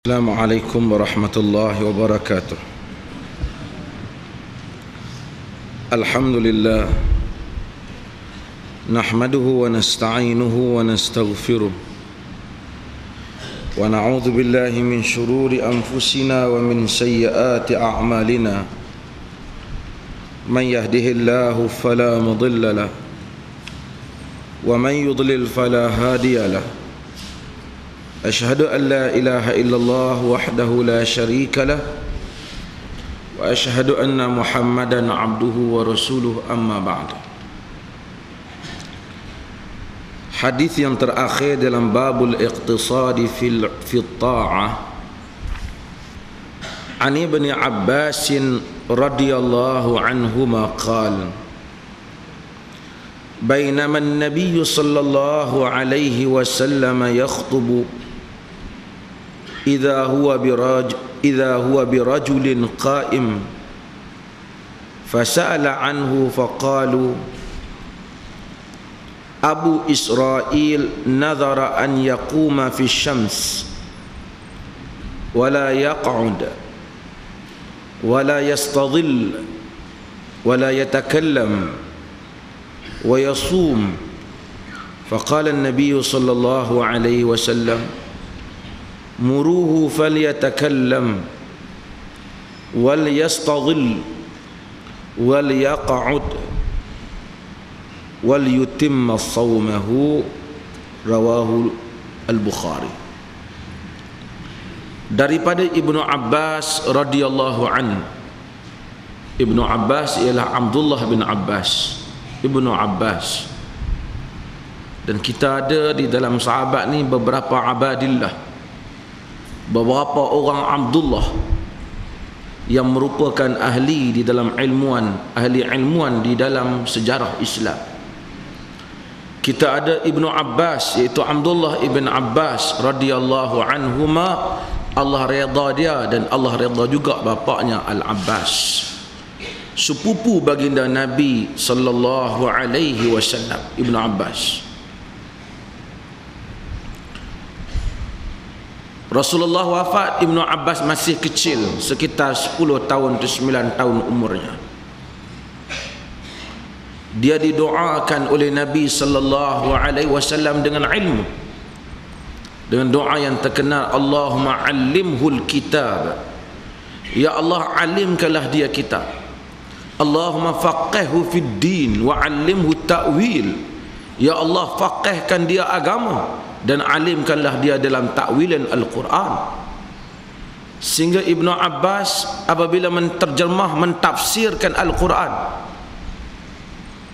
Assalamualaikum warahmatullahi wabarakatuh. Alhamdulillah nahmaduhu wa nasta'inuhu wa nastaghfiruh wa na'udzu billahi min shururi anfusina wa min sayyiati a'malina. Man yahdihillahu fala mudilla lahu wa man yudlil fala hadiya lahu. أشهد أن لا إله إلا الله وحده لا شريك له وأشهد أن محمدا عبده ورسوله أما بعد. Hadis yang terakhir dalam babul iqtisadi fi ta'ah an Ibn Abbas radhiyallahu anhuma qala بينما النبي صلى الله عليه وسلم يخطب إذا هو برجل قائم فسأل عنه فقالوا أبو إسرائيل نذر أن يقوم في الشمس ولا يقعد ولا يستظل ولا يتكلم ويصوم فقال النبي صلى الله عليه وسلم مروه فليتكلم وليستظل وليقعد وليتم صومه رواه al-Bukhari. Daripada Ibnu Abbas radhiyallahu an. Ibnu Abbas ialah Abdullah bin Abbas, Ibnu Abbas. Dan kita ada di dalam sahabat ni beberapa abadillah, beberapa orang Abdullah yang merupakan ahli di dalam ahli ilmuwan di dalam sejarah Islam. Kita ada Ibnu Abbas, iaitu Abdullah ibn Abbas radhiyallahu anhuma, Allah redha dia dan Allah redha juga bapaknya Al-Abbas, sepupu baginda Nabi sallallahu alaihi wasallam. Ibnu Abbas, Rasulullah wafat, Ibnu Abbas masih kecil, sekitar 10 tahun atau 9 tahun umurnya. Dia didoakan oleh Nabi sallallahu alaihi wasallam dengan ilmu, dengan doa yang terkenal, Allahumma 'allimhul kitab, ya Allah alimkanlah dia kitab. Allahumma faqihhu fid din wa 'allimhu ta'wil, ya Allah faqihkan dia agama dan alimkanlah dia dalam takwilan Al-Quran. Sehingga Ibnu Abbas apabila menterjemah, mentafsirkan Al-Quran,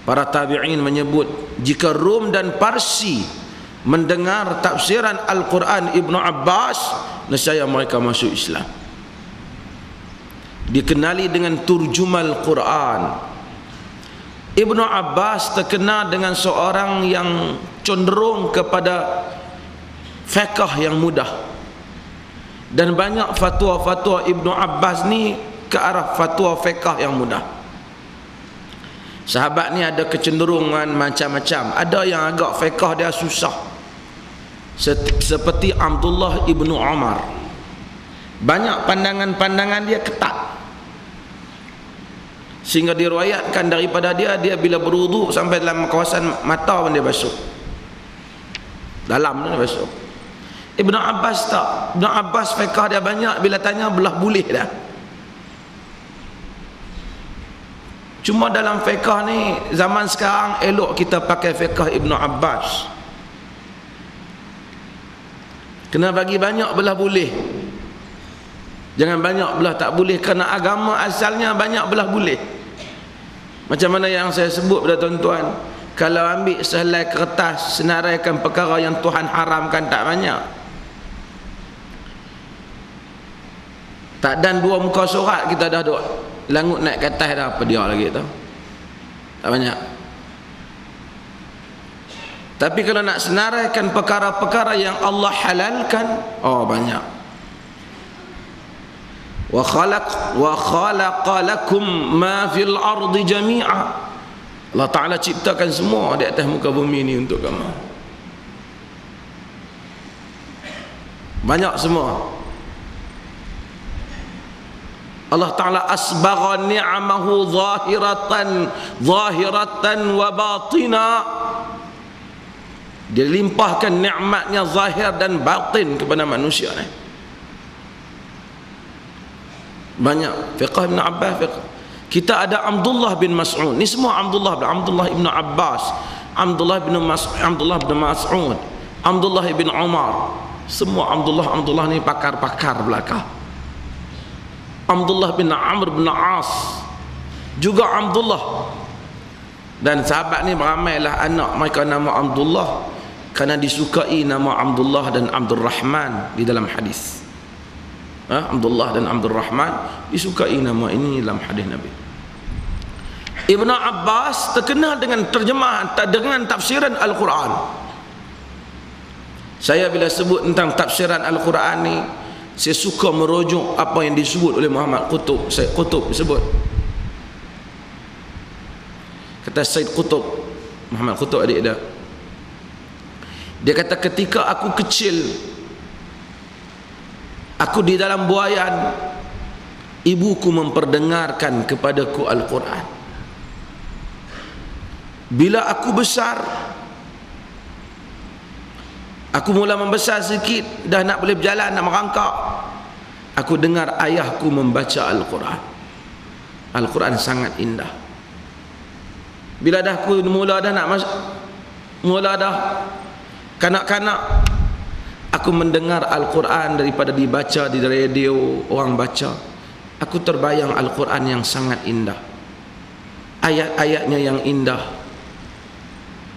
para tabi'in menyebut jika Rom dan Parsi mendengar tafsiran Al-Quran Ibnu Abbas, nescaya mereka masuk Islam. Dikenali dengan turjumal Quran. Ibnu Abbas terkenal dengan seorang yang cenderung kepada fiqh yang mudah, dan banyak fatwa-fatwa Ibnu Abbas ni ke arah fatwa fiqh yang mudah. Sahabat ni ada kecenderungan macam-macam. Ada yang agak fiqh dia susah, seperti Abdullah ibnu Umar. Banyak pandangan-pandangan dia ketat, sehingga diriwayatkan daripada dia bila berwudu sampai dalam kawasan mata pun dia basuh, dalam dia basuh. Ibnu Abbas tak. Ibnu Abbas fiqh dia banyak, bila tanya belah boleh dah. Cuma dalam fiqh ni zaman sekarang elok kita pakai fiqh Ibnu Abbas, kena bagi banyak belah boleh, jangan banyak belah tak boleh, kerana agama asalnya banyak belah boleh. Macam mana yang saya sebut pada tuan-tuan, kalau ambil sehelai kertas senaraikan perkara yang Tuhan haramkan, tak banyak. Tak dan 2 muka surat kita dah duk langut naik ke atas dah, apa dia lagi tu, tak banyak. Tapi kalau nak senaraikan perkara-perkara yang Allah halalkan, oh banyak. Wa khalaqa lakum ma fil ardi jami'a, Allah Ta'ala ciptakan semua di atas muka bumi ni untuk kamu. Banyak semua. Allah Ta'ala asbagha ni'amahu zahiratan wa batina. Dia limpahkan nikmatnya zahir dan batin kepada manusia ni. Banyak fiqh Ibn Abbas, fiqh. Kita ada Abdullah bin Mas'ud. Ni semua Abdullah ibn Abbas, Abdullah bin Mas'ud, Abdullah bin Umar. Semua Abdullah ni pakar-pakar belaka. Abdullah bin Amr bin As juga Abdullah. Dan sahabat ni beramailah anak mereka nama Abdullah kerana disukai nama Abdullah dan Abdul Rahman di dalam hadis. Abdullah dan Abdul Rahman disukai nama ini dalam hadis Nabi. Ibn Abbas terkenal dengan terjemahan, dengan tafsiran Al-Quran. Saya bila sebut tentang tafsiran Al-Quran ni, saya suka merujuk apa yang disebut oleh Muhammad Qutub. Syed Qutub disebut. Kata Syed Qutub, Muhammad Qutub adik dia. Dia kata ketika aku kecil, aku di dalam buaian, ibuku memperdengarkan kepadaku Al-Quran. Bila aku besar, aku mula membesar sikit, dah nak boleh berjalan, nak merangkak, aku dengar ayahku membaca Al-Quran. Al-Quran sangat indah. Bila dah aku mula dah kanak-kanak, aku mendengar Al-Quran daripada dibaca di radio, orang baca. Aku terbayang Al-Quran yang sangat indah, ayat-ayatnya yang indah,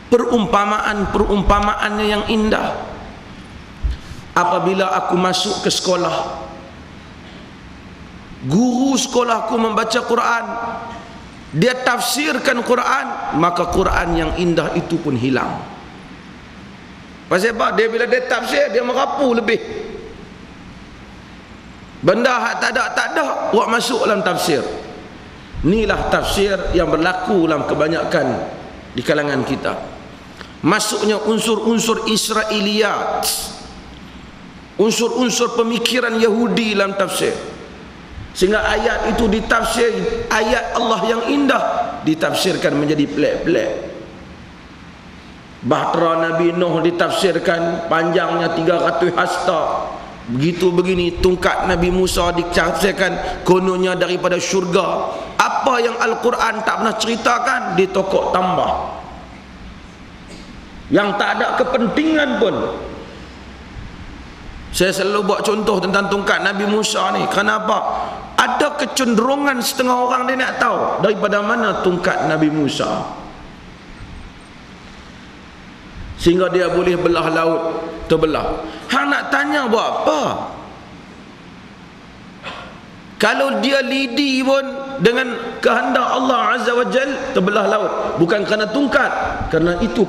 perumpamaannya yang indah. Apabila aku masuk ke sekolah, guru sekolahku membaca Quran, dia tafsirkan Quran, maka Quran yang indah itu pun hilang. Pasal apa? Dia bila dia tafsir, dia merapu lebih. Benda hak tak ada buat masuk dalam tafsir. Inilah tafsir yang berlaku dalam kebanyakan di kalangan kita. Masuknya unsur-unsur Israiliyat, unsur-unsur pemikiran Yahudi dalam tafsir, sehingga ayat itu ditafsir, ayat Allah yang indah ditafsirkan menjadi pelik-pelik. Bahtera Nabi Nuh ditafsirkan panjangnya 300 hasta, begitu begini. Tungkat Nabi Musa ditafsirkan kononnya daripada syurga. Apa yang Al-Quran tak pernah ceritakan ditokok tambah, yang tak ada kepentingan pun. Saya selalu buat contoh tentang tungkat Nabi Musa ni. Kenapa? Ada kecenderungan setengah orang dia nak tahu daripada mana tungkat Nabi Musa, sehingga dia boleh belah laut terbelah. Hang nak tanya buat apa? Kalau dia lidi pun dengan kehendak Allah Azza wa Jal terbelah laut, bukan kerana tungkat, kerana itu